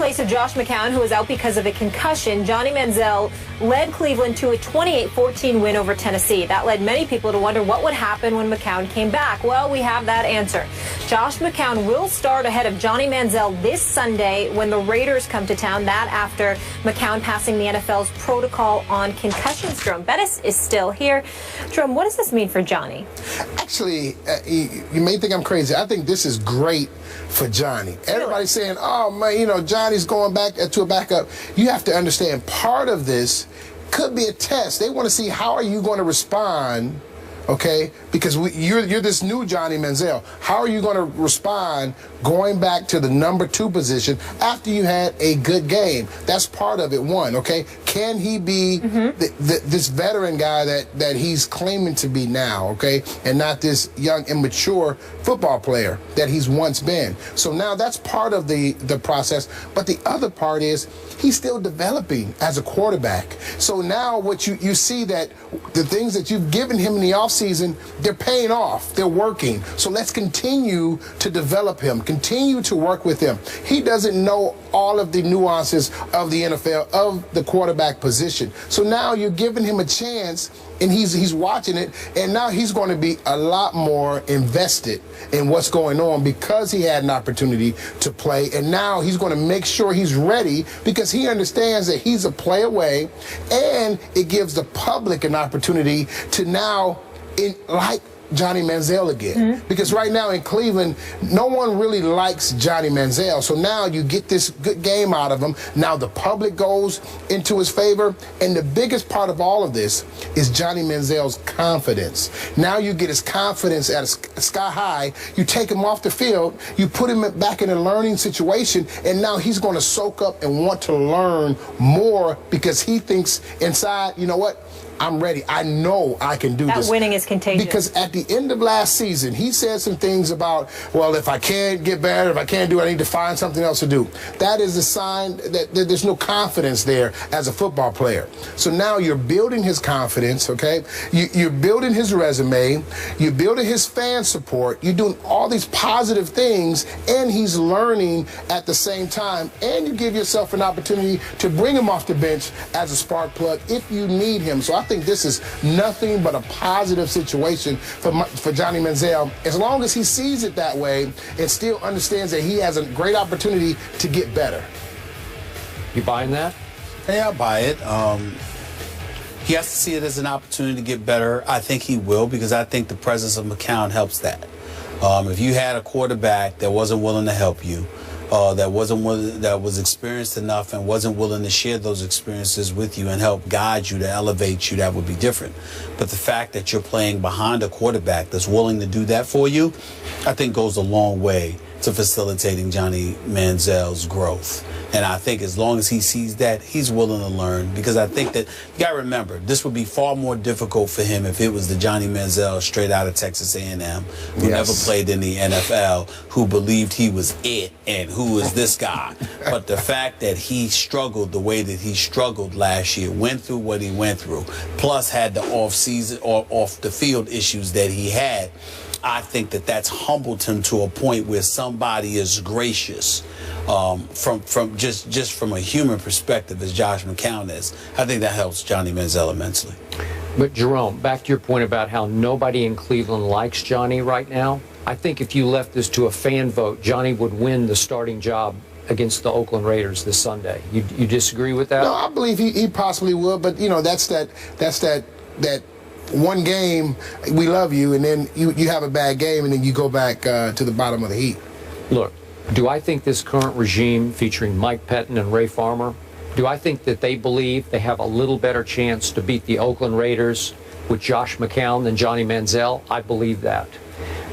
place of Josh McCown, who is out because of a concussion. Johnny Manziel led Cleveland to a 28-14 win over Tennessee. That led many people to wonder what would happen when McCown came back. Well, we have that answer. Josh McCown will start ahead of Johnny Manziel this Sunday when the Raiders come to town. That after McCown passing the NFL's protocol on concussions. Jerome Bettis is still here. Jerome, what does this mean for Johnny? Actually, you may think I'm crazy. I think this is great for Johnny. Everybody's saying, oh, man, you know, Johnny's going back to a backup. You have to understand part of this could be a test. They want to see how are you going to respond, okay, because you're this new Johnny Manziel. How are you going to respond going back to the number 2 position after you had a good game? That's part of it, one, okay? Can he be this veteran guy that he's claiming to be now, okay, and not this young, immature football player that he's once been? So now that's part of the process, but the other part is he's still developing as a quarterback. So now what you see that the things that you've given him in the offseason, they're paying off. They're working. So let's continue to develop him, continue to work with him. He doesn't know all of the nuances of the NFL, of the quarterback position. So now you're giving him a chance, and he's watching it, and now he's going to be a lot more invested in what's going on because he had an opportunity to play, and now he's going to make sure he's ready because he understands that he's a play away, and it gives the public an opportunity to now like Johnny Manziel again. Because right now in Cleveland, no one really likes Johnny Manziel. So now you get this good game out of him. Now the public goes into his favor. And the biggest part of all of this is Johnny Manziel's confidence. Now you get his confidence at a sky high. You take him off the field. You put him back in a learning situation. And now he's going to soak up and want to learn more because he thinks inside, you know what? I'm ready. I know I can do this. That winning is contagious. Because at the end of last season, he said some things about, well, if I can't get better, if I can't do it, I need to find something else to do. That is a sign that there's no confidence there as a football player. So now you're building his confidence, okay? You're building his resume. You're building his fan support. You're doing all these positive things, and he's learning at the same time. And you give yourself an opportunity to bring him off the bench as a spark plug if you need him. So I think this is nothing but a positive situation for Johnny Manziel, as long as he sees it that way and still understands that he has a great opportunity to get better. You buying that? Yeah, I buy it. He has to see it as an opportunity to get better. I think he will, because I think the presence of McCown helps that. If you had a quarterback that wasn't willing to help you, that was experienced enough and wasn't willing to share those experiences with you and help guide you, to elevate you, that would be different. But the fact that you're playing behind a quarterback that's willing to do that for you, I think goes a long way to facilitating Johnny Manziel's growth. And I think as long as he sees that, he's willing to learn, because I think that, you got to remember, this would be far more difficult for him if it was the Johnny Manziel straight out of Texas A&M, who never played in the NFL, who believed he was it and who is this guy. But the fact that he struggled the way that he struggled last year, went through what he went through, plus had the off-season or off-the-field issues that he had, I think that that's humbled him to a point where somebody is gracious from just from a human perspective, as Josh McCown is. I think that helps Johnny Manziel immensely. But Jerome, back to your point about how nobody in Cleveland likes Johnny right now, I think if you left this to a fan vote, Johnny would win the starting job against the Oakland Raiders this Sunday. You disagree with that? No, I believe he possibly would, but you know, that's that one game, we love you, and then you have a bad game, and then you go back to the bottom of the heap. Look, do I think this current regime featuring Mike Pettin and Ray Farmer, do I think that they believe they have a little better chance to beat the Oakland Raiders with Josh McCown than Johnny Manziel? I believe that.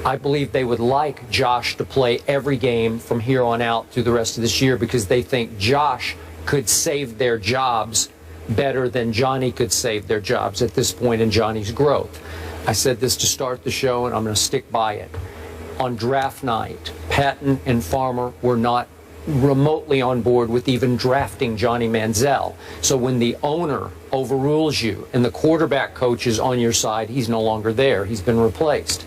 I believe they would like Josh to play every game from here on out through the rest of this year, because they think Josh could save their jobs better than Johnny could save their jobs at this point in Johnny's growth. I said this to start the show, and I'm going to stick by it. On draft night, Patton and Farmer were not remotely on board with even drafting Johnny Manziel. So when the owner overrules you and the quarterback coach is on your side, he's no longer there. He's been replaced.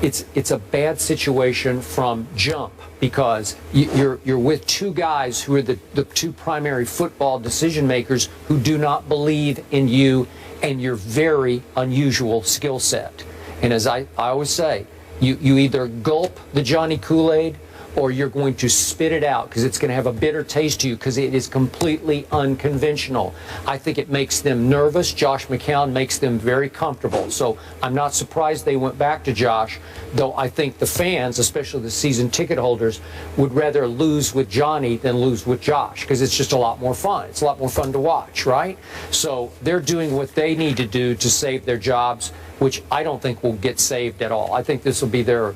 it's a bad situation from jump, because you're with two guys who are the two primary football decision makers who do not believe in you and your very unusual skill set. And as I always say, you either gulp the Johnny Kool-Aid or you're going to spit it out, because it's going to have a bitter taste to you, because it is completely unconventional. I think it makes them nervous. Josh McCown makes them very comfortable. So I'm not surprised they went back to Josh, though I think the fans, especially the season ticket holders, would rather lose with Johnny than lose with Josh, because it's just a lot more fun. It's a lot more fun to watch, right? So they're doing what they need to do to save their jobs, which I don't think will get saved at all. I think this will be their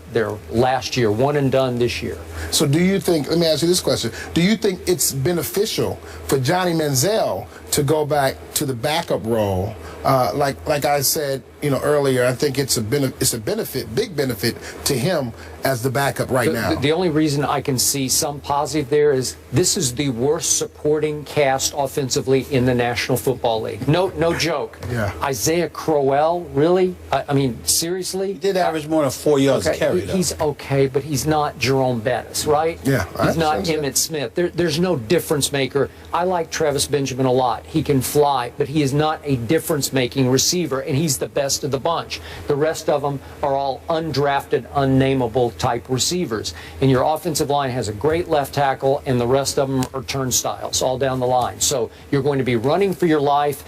last year, one and done this year. So do you think, let me ask you this question, do you think it's beneficial for Johnny Manziel to go back to the backup role? Like I said, earlier, I think it's a benefit, big benefit to him as the backup right now. The only reason I can see some positive there is this is the worst supporting cast offensively in the National Football League. No joke. Yeah. Isaiah Crowell, really? I mean, seriously? He did average more than 4 yards a carry, though. He's okay, but he's not Jerome Bettis, right? Yeah. He's not Emmitt Smith. There's no difference maker. I like Travis Benjamin a lot. He can fly, but he is not a difference-making receiver, and he's the best of the bunch. The rest of them are all undrafted, unnameable type receivers. And your offensive line has a great left tackle, and the rest of them are turnstiles all down the line. So you're going to be running for your life.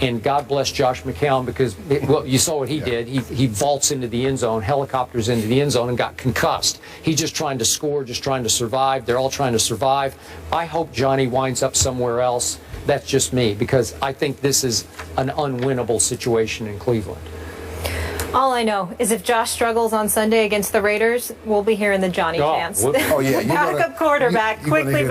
And God bless Josh McCown, because, well, you saw what he did. He vaults into the end zone, helicopters into the end zone, and got concussed. He's just trying to score, just trying to survive. They're all trying to survive. I hope Johnny winds up somewhere else. That's just me, because I think this is an unwinnable situation in Cleveland. All I know is if Josh struggles on Sunday against the Raiders, we'll be hearing the Johnny chants. Oh, yeah. Backup quarterback quickly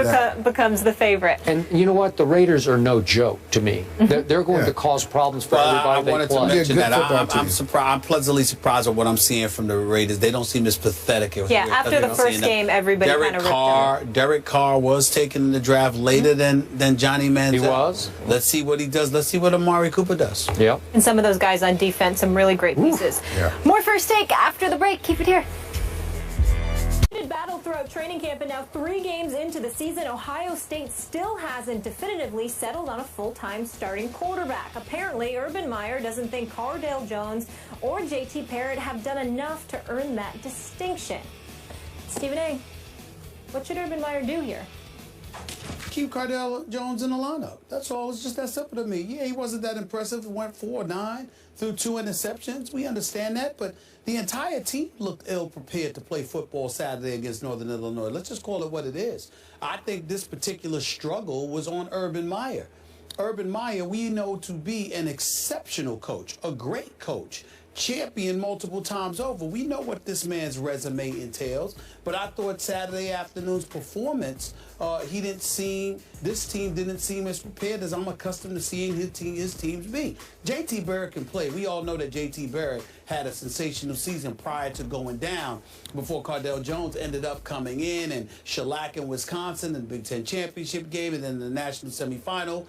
becomes the favorite. And you know what? The Raiders are no joke to me. They're going to cause problems for everybody they play. I wanted to mention that. I'm surprised. I'm pleasantly surprised at what I'm seeing from the Raiders. They don't seem as pathetic as after the first game, everybody kind of ripped him. Derek Carr was taken in the draft later than Johnny Manziel. He was. Let's see what he does. Let's see what Amari Cooper does. Yep. And some of those guys on defense, some really great pieces. Yeah. More First Take after the break. Keep it here. Battle throughout training camp, and now 3 games into the season, Ohio State still hasn't definitively settled on a full-time starting quarterback. Apparently, Urban Meyer doesn't think Cardale Jones or JT Barrett have done enough to earn that distinction. Stephen A., what should Urban Meyer do here? Keep Cardale Jones in the lineup. That's all. It's just that simple to me. Yeah, he wasn't that impressive. He went 4-9 through 2 interceptions. We understand that, but the entire team looked ill-prepared to play football Saturday against Northern Illinois. Let's just call it what it is. I think this particular struggle was on Urban Meyer. Urban Meyer, we know to be an exceptional coach, a great coach, champion multiple times over. We know what this man's resume entails, but I thought Saturday afternoon's performance, this team didn't seem as prepared as I'm accustomed to seeing his teams be. JT Barrett can play. We all know that JT Barrett had a sensational season prior to going down before Cardale Jones ended up coming in and shellacking Wisconsin in the Big Ten championship game, and then the national semifinal.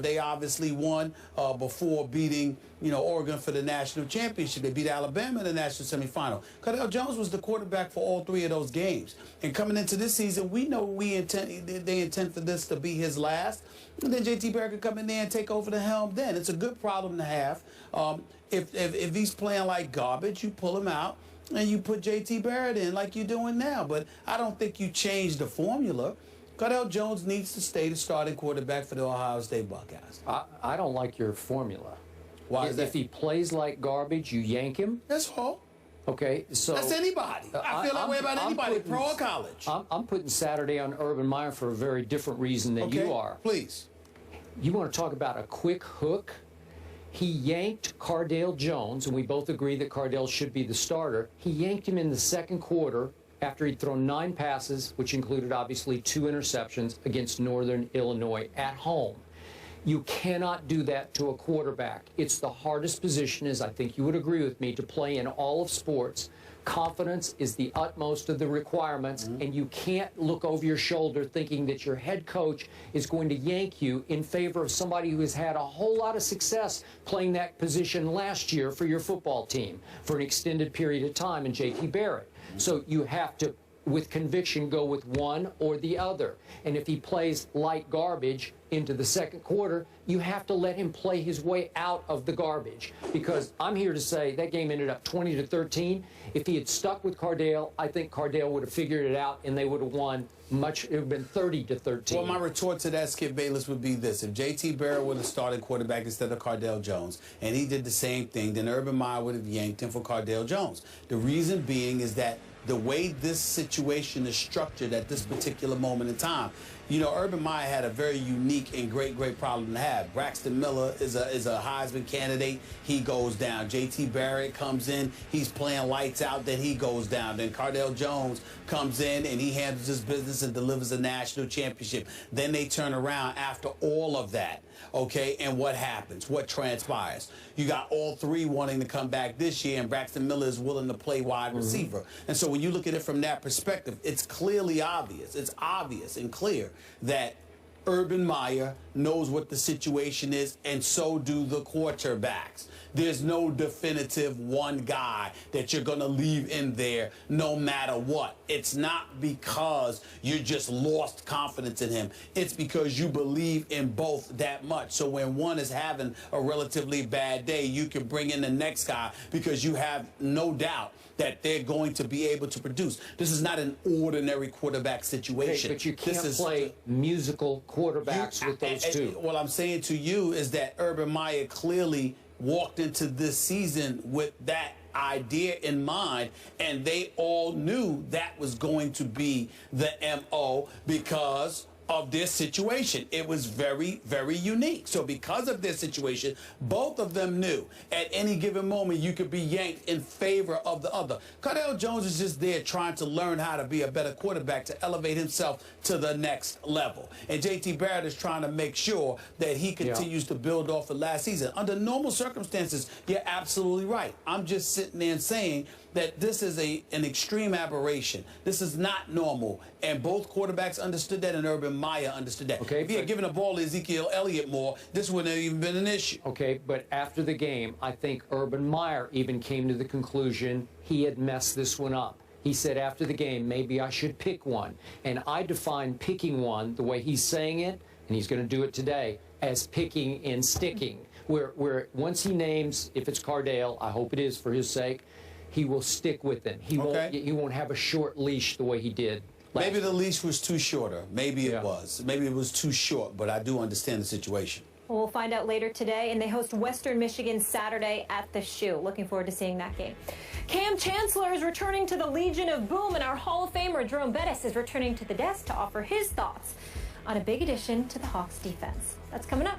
They obviously won before beating Oregon for the national championship. They beat Alabama in the national semifinal. Cardale Jones was the quarterback for all 3 of those games. And coming into this season, we know they intend for this to be his last. And then JT Barrett could come in there and take over the helm then. It's a good problem to have. If he's playing like garbage, you pull him out and you put JT Barrett in like you're doing now. But I don't think you change the formula. Cardale Jones needs to stay the starting quarterback for the Ohio State Buckeyes. I don't like your formula. Why is that? If he plays like garbage, you yank him. That's all. Okay, so that's anybody. I feel that way about anybody, pro or college. I'm putting Saturday on Urban Meyer for a very different reason than you are. Please. You want to talk about a quick hook? He yanked Cardale Jones, and we both agree that Cardale should be the starter. He yanked him in the second quarter after he'd thrown 9 passes, which included obviously 2 interceptions against Northern Illinois at home. You cannot do that to a quarterback. It's the hardest position, as I think you would agree with me, to play in all of sports. confidence is the utmost of the requirements, and you can't look over your shoulder thinking that your head coach is going to yank you in favor of somebody who has had a whole lot of success playing that position last year for your football team for an extended period of time in J.T. Barrett. So you have to, with conviction, go with one or the other. And if he plays light garbage into the second quarter, you have to let him play his way out of the garbage. Because I'm here to say that game ended up 20-13. If he had stuck with Cardale, I think Cardale would have figured it out and they would have won much. It would have been 30-13. Well, my retort to that, Skip Bayless, would be this. If J.T. Barrett would have started quarterback instead of Cardale Jones, and he did the same thing, then Urban Meyer would have yanked him for Cardale Jones. The reason being is that the way this situation is structured at this particular moment in time, you know, Urban Meyer had a very unique and great problem to have. Braxton Miller is a Heisman candidate. He goes down. J.T. Barrett comes in. He's playing lights out. Then he goes down. Then Cardale Jones comes in and he handles his business and delivers a national championship. Then they turn around after all of that. Okay, and what happens? What transpires? You got all three wanting to come back this year, and Braxton Miller is willing to play wide receiver. And so when you look at it from that perspective, it's clearly obvious. It's obvious and clear that Urban Meyer knows what the situation is, and so do the quarterbacks. There's no definitive one guy that you're going to leave in there no matter what. It's not because you just lost confidence in him. It's because you believe in both that much. So when one is having a relatively bad day, you can bring in the next guy because you have no doubt that they're going to be able to produce. This is not an ordinary quarterback situation. Okay, but you can't play musical quarterbacks with those two. What I'm saying to you is that Urban Meyer clearly walked into this season with that idea in mind, and they all knew that was going to be the MO because of their situation. It was very unique. So because of their situation, both of them knew at any given moment you could be yanked in favor of the other. Cardale Jones is just there trying to learn how to be a better quarterback to elevate himself to the next level. And J.T. Barrett is trying to make sure that he continues to build off of last season. Under normal circumstances, you're absolutely right. I'm just sitting there and saying that this is an extreme aberration. This is not normal. And both quarterbacks understood that, and Urban Meyer understood that. Okay, if he had given the ball to Ezekiel Elliott more, this wouldn't have even been an issue. Okay, but after the game, I think Urban Meyer even came to the conclusion he had messed this one up. He said after the game, maybe I should pick one. And I define picking one the way he's saying it, and he's going to do it today, as picking and sticking. Where once he names, if it's Cardale, I hope it is for his sake, he will stick with it. He won't have a short leash the way he did. Maybe the leash was too shorter. Maybe it was. Maybe it was too short, but I do understand the situation. Well, we'll find out later today, and they host Western Michigan Saturday at the Shoe. Looking forward to seeing that game. Cam Chancellor is returning to the Legion of Boom, and our Hall of Famer Jerome Bettis is returning to the desk to offer his thoughts on a big addition to the Hawks defense. That's coming up.